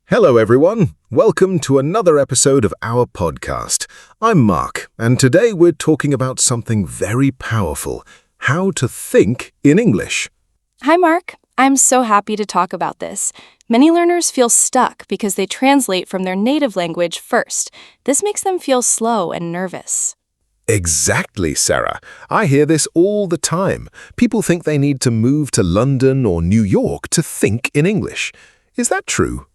Hello, everyone. Welcome to another episode of our podcast. I'm Mark, and today we're talking about something very powerful, how to think in English. Hi, Mark. I'm so happy to talk about this. Many learners feel stuck because they translate from their native language first. This makes them feel slow and nervous. Exactly, Sarah. I hear this all the time. People think they need to move to London or New York to think in English. Is that true?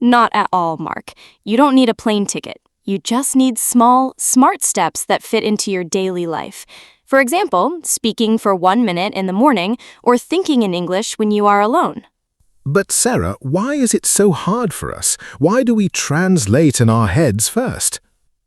Not at all, Mark. You don't need a plane ticket. You just need small, smart steps that fit into your daily life. For example, speaking for 1 minute in the morning or thinking in English when you are alone. But Sarah, why is it so hard for us? Why do we translate in our heads first?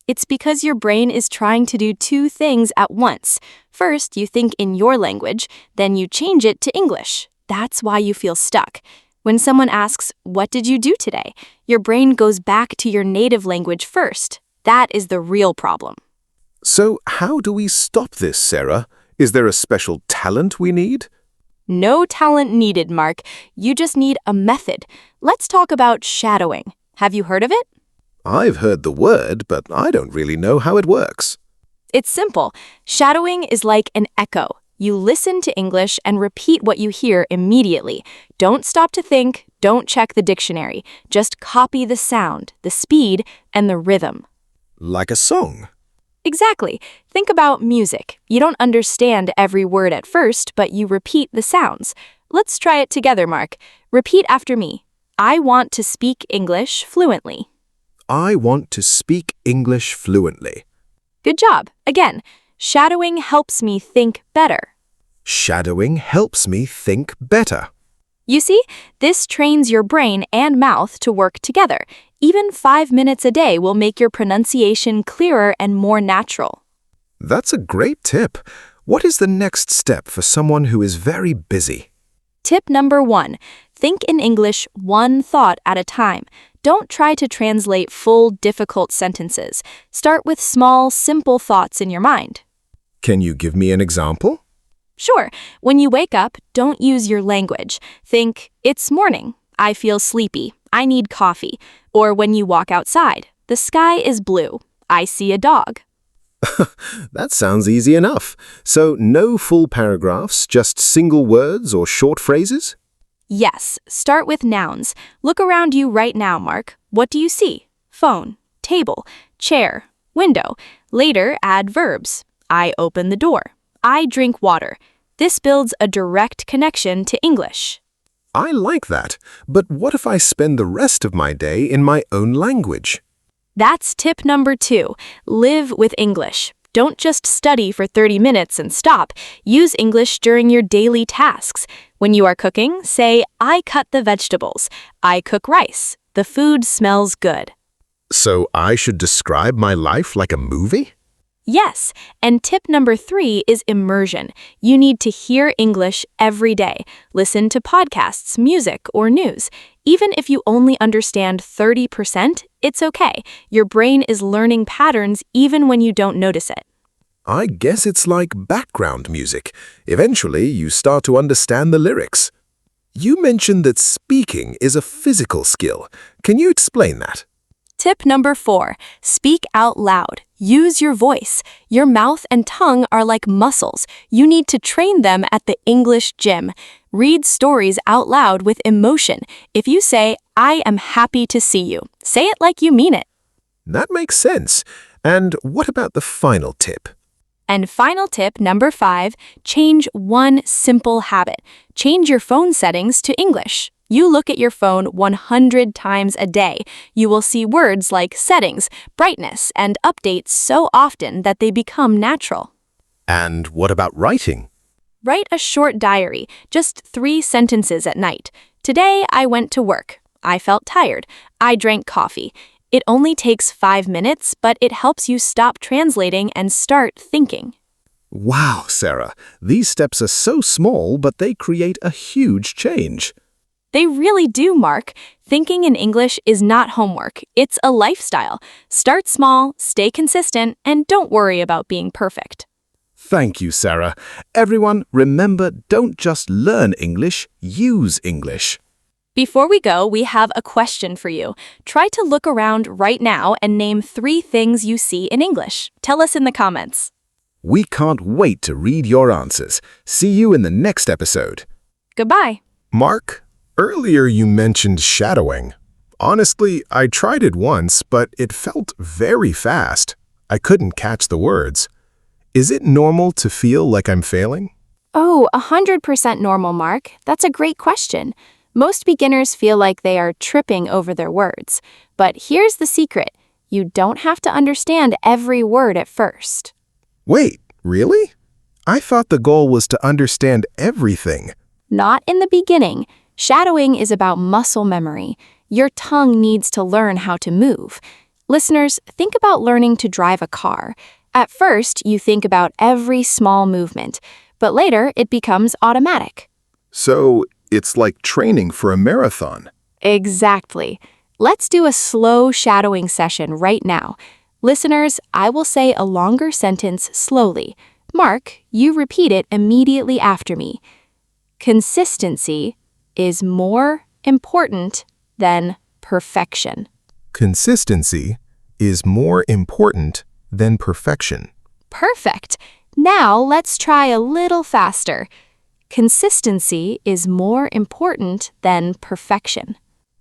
It's because your brain is trying to do two things at once. First, you think in your language, then you change it to English. That's why you feel stuck. When someone asks, "What did you do today?" your brain goes back to your native language first. That is the real problem. So how do we stop this, Sarah? Is there a special talent we need? No talent needed, Mark. You just need a method. Let's talk about shadowing. Have you heard of it? I've heard the word, but I don't really know how it works. It's simple. Shadowing is like an echo. You listen to English and repeat what you hear immediately. Don't stop to think, don't check the dictionary. Just copy the sound, the speed, and the rhythm. Like a song. Exactly. Think about music. You don't understand every word at first, but you repeat the sounds. Let's try it together, Mark. Repeat after me. I want to speak English fluently. I want to speak English fluently. Good job. Again, shadowing helps me think better. Shadowing helps me think better. You see, this trains your brain and mouth to work together. Even 5 minutes a day will make your pronunciation clearer and more natural. That's a great tip. What is the next step for someone who is very busy? Tip number 1, think in English one thought at a time. Don't try to translate full, difficult sentences. Start with small, simple thoughts in your mind. Can you give me an example? Sure. When you wake up, don't use your language. Think, it's morning. I feel sleepy. I need coffee. Or when you walk outside, the sky is blue. I see a dog. That sounds easy enough. So no full paragraphs, just single words or short phrases? Yes, start with nouns. Look around you right now, Mark. What do you see? Phone, table, chair, window. Later, add verbs. I open the door. I drink water. This builds a direct connection to English. I like that. But what if I spend the rest of my day in my own language? That's tip number 2. Live with English. Don't just study for 30 minutes and stop. Use English during your daily tasks. When you are cooking, say, I cut the vegetables. I cook rice. The food smells good. So I should describe my life like a movie? Yes, and tip number 3 is immersion. You need to hear English every day. Listen to podcasts, music, or news. Even if you only understand 30%, it's okay. Your brain is learning patterns even when you don't notice it. I guess it's like background music. Eventually, you start to understand the lyrics. You mentioned that speaking is a physical skill. Can you explain that? Tip number 4, speak out loud. Use your voice. Your mouth and tongue are like muscles. You need to train them at the English gym. Read stories out loud with emotion. If you say, I am happy to see you, say it like you mean it. That makes sense. And what about the final tip? And final tip number 5, change one simple habit. Change your phone settings to English. You look at your phone 100 times a day. You will see words like settings, brightness, and updates so often that they become natural. And what about writing? Write a short diary, just 3 sentences at night. Today, I went to work. I felt tired. I drank coffee. It only takes 5 minutes, but it helps you stop translating and start thinking. Wow, Sarah. These steps are so small, but they create a huge change. They really do, Mark. Thinking in English is not homework. It's a lifestyle. Start small, stay consistent, and don't worry about being perfect. Thank you, Sarah. Everyone, remember, don't just learn English, use English. Before we go, we have a question for you. Try to look around right now and name 3 things you see in English. Tell us in the comments. We can't wait to read your answers. See you in the next episode. Goodbye. Mark, earlier you mentioned shadowing. Honestly, I tried it once, but it felt very fast. I couldn't catch the words. Is it normal to feel like I'm failing? Oh, 100% normal, Mark. That's a great question. Most beginners feel like they are tripping over their words. But here's the secret. You don't have to understand every word at first. Wait, really? I thought the goal was to understand everything. Not in the beginning. Shadowing is about muscle memory. Your tongue needs to learn how to move. Listeners, think about learning to drive a car. At first, you think about every small movement, but later it becomes automatic. So, it's like training for a marathon. Exactly. Let's do a slow shadowing session right now. Listeners, I will say a longer sentence slowly. Mark, you repeat it immediately after me. Consistency is more important than perfection. Consistency is more important than perfection. Perfect. Now let's try a little faster. Consistency is more important than perfection.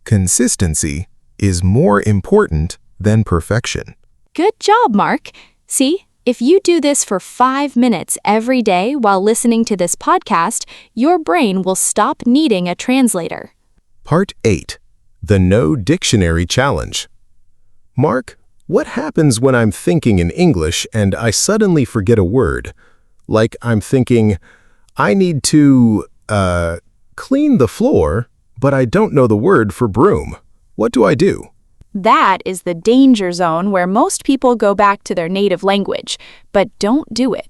Consistency is more important than perfection. Good job, Mark. See, if you do this for 5 minutes every day while listening to this podcast, your brain will stop needing a translator. Part 8. The No Dictionary Challenge. Mark, what happens when I'm thinking in English and I suddenly forget a word? Like I'm thinking, I need to, clean the floor, but I don't know the word for broom. What do I do? That is the danger zone where most people go back to their native language, but don't do it.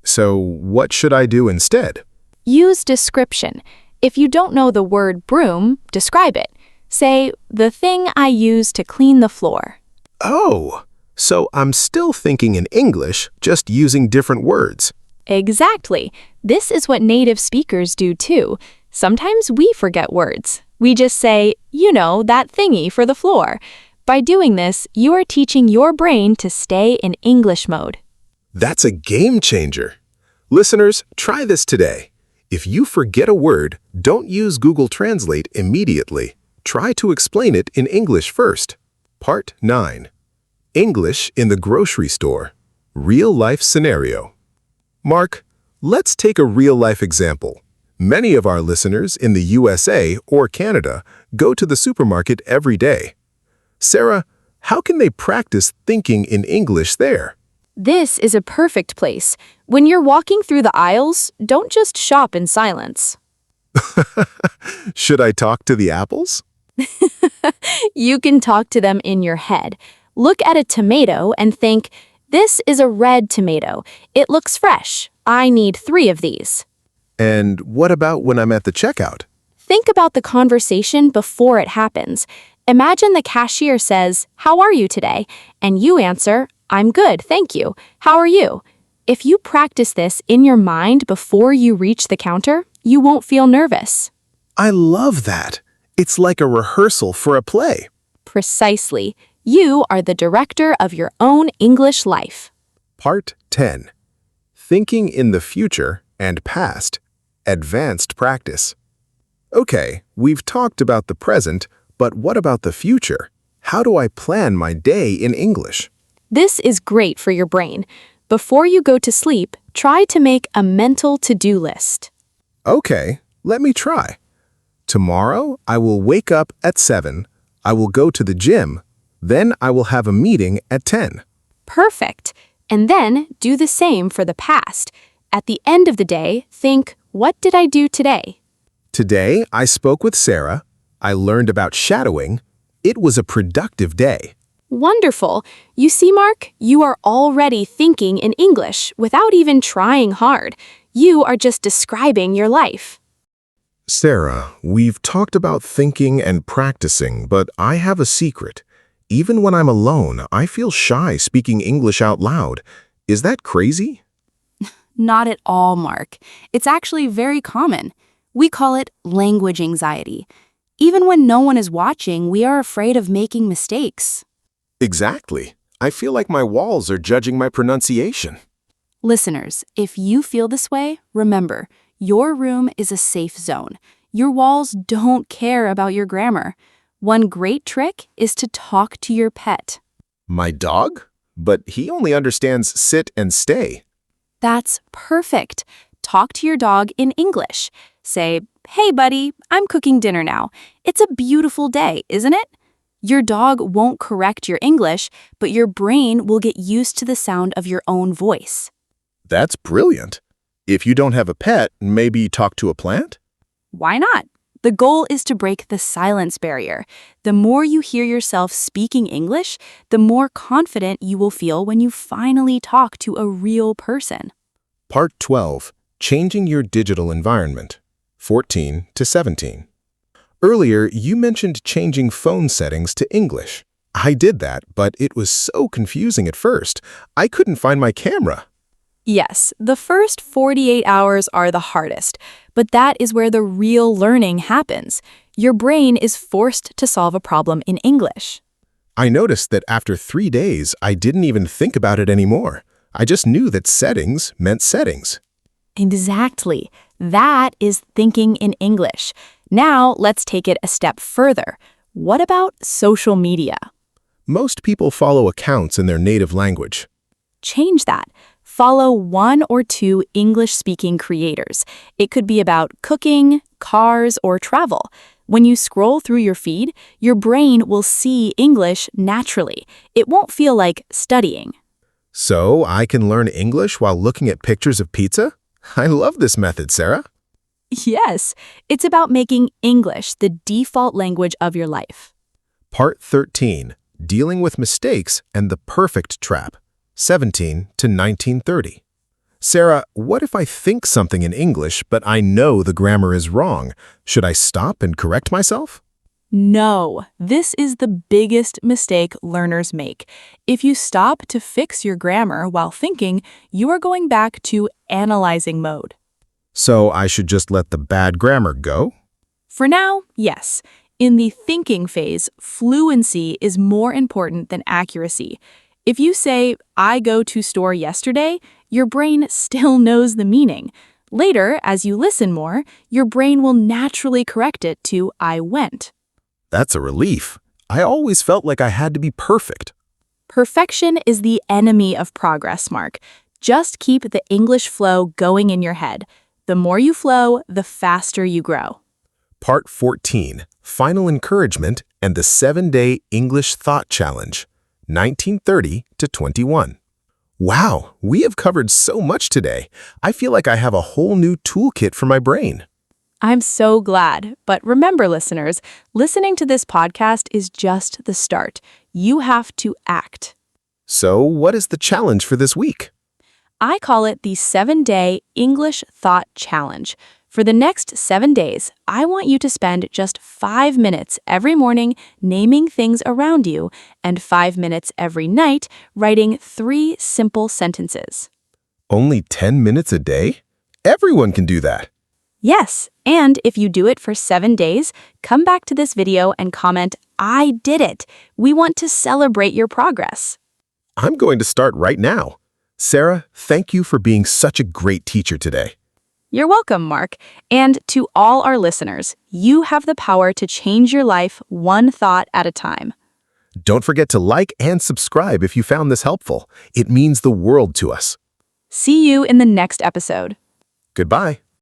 So, what should I do instead? Use description. If you don't know the word broom, describe it. Say, the thing I use to clean the floor. Oh, so I'm still thinking in English, just using different words. Exactly. This is what native speakers do too. Sometimes we forget words. We just say, you know, that thingy for the floor. By doing this, you are teaching your brain to stay in English mode. That's a game changer. Listeners, try this today. If you forget a word, don't use Google Translate immediately. Try to explain it in English first. Part 9. English in the grocery store. Real-life scenario. Mark, let's take a real-life example. Many of our listeners in the USA or Canada go to the supermarket every day. Sarah, how can they practice thinking in English there? This is a perfect place. When you're walking through the aisles, don't just shop in silence. Should I talk to the apples? You can talk to them in your head. Look at a tomato and think, this is a red tomato. It looks fresh. I need 3 of these. And what about when I'm at the checkout? Think about the conversation before it happens. Imagine the cashier says, "How are you today?" And you answer, "I'm good, thank you. How are you?" If you practice this in your mind before you reach the counter, you won't feel nervous. I love that. It's like a rehearsal for a play. Precisely. You are the director of your own English life. Part 10. Thinking in the future and past. Advanced practice. Okay, we've talked about the present, but what about the future? How do I plan my day in English? This is great for your brain. Before you go to sleep, try to make a mental to-do list. Okay, let me try. Tomorrow, I will wake up at 7. I will go to the gym. Then I will have a meeting at 10. Perfect. And then do the same for the past. At the end of the day, think, what did I do today? Today, I spoke with Sarah. I learned about shadowing. It was a productive day. Wonderful. You see, Mark, you are already thinking in English without even trying hard. You are just describing your life. Sarah, we've talked about thinking and practicing, but I have a secret. Even when I'm alone, I feel shy speaking English out loud. Is that crazy? Not at all, Mark. It's actually very common. We call it language anxiety. Even when no one is watching, we are afraid of making mistakes. Exactly. I feel like my walls are judging my pronunciation. Listeners, if you feel this way, remember, your room is a safe zone. Your walls don't care about your grammar. One great trick is to talk to your pet. My dog? But he only understands sit and stay. That's perfect. Talk to your dog in English. Say, "Hey, buddy, I'm cooking dinner now. It's a beautiful day, isn't it?" Your dog won't correct your English, but your brain will get used to the sound of your own voice. That's brilliant. If you don't have a pet, maybe talk to a plant? Why not? The goal is to break the silence barrier. The more you hear yourself speaking English, the more confident you will feel when you finally talk to a real person. Part 12. Changing your digital environment. 14 to 17. Earlier, you mentioned changing phone settings to English. I did that, but it was so confusing at first. I couldn't find my camera. Yes, the first 48 hours are the hardest, but that is where the real learning happens. Your brain is forced to solve a problem in English. I noticed that after 3 days, I didn't even think about it anymore. I just knew that settings meant settings. Exactly. That is thinking in English. Now, let's take it a step further. What about social media? Most people follow accounts in their native language. Change that. Follow 1 or 2 English-speaking creators. It could be about cooking, cars, or travel. When you scroll through your feed, your brain will see English naturally. It won't feel like studying. So I can learn English while looking at pictures of pizza? I love this method, Sarah. Yes, it's about making English the default language of your life. Part 13. Dealing with mistakes and the perfect trap. 17 to 1930. Sarah, what if I think something in English, but I know the grammar is wrong? Should I stop and correct myself? No, this is the biggest mistake learners make. If you stop to fix your grammar while thinking, you are going back to analyzing mode. So I should just let the bad grammar go? For now, yes. In the thinking phase, fluency is more important than accuracy. If you say, "I go to store yesterday," your brain still knows the meaning. Later, as you listen more, your brain will naturally correct it to "I went." That's a relief. I always felt like I had to be perfect. Perfection is the enemy of progress, Mark. Just keep the English flow going in your head. The more you flow, the faster you grow. Part 14. Final encouragement and the 7-day English Thought Challenge. 1930 to 21. Wow, we have covered so much today. I feel like I have a whole new toolkit for my brain. I'm so glad. But remember, listeners, listening to this podcast is just the start. You have to act. So, what is the challenge for this week? I call it the 7-day English Thought Challenge. For the next 7 days, I want you to spend just 5 minutes every morning naming things around you and 5 minutes every night writing 3 simple sentences. Only 10 minutes a day? Everyone can do that. Yes, and if you do it for 7 days, come back to this video and comment, "I did it." We want to celebrate your progress. I'm going to start right now. Sarah, thank you for being such a great teacher today. You're welcome, Mark. And to all our listeners, you have the power to change your life one thought at a time. Don't forget to like and subscribe if you found this helpful. It means the world to us. See you in the next episode. Goodbye.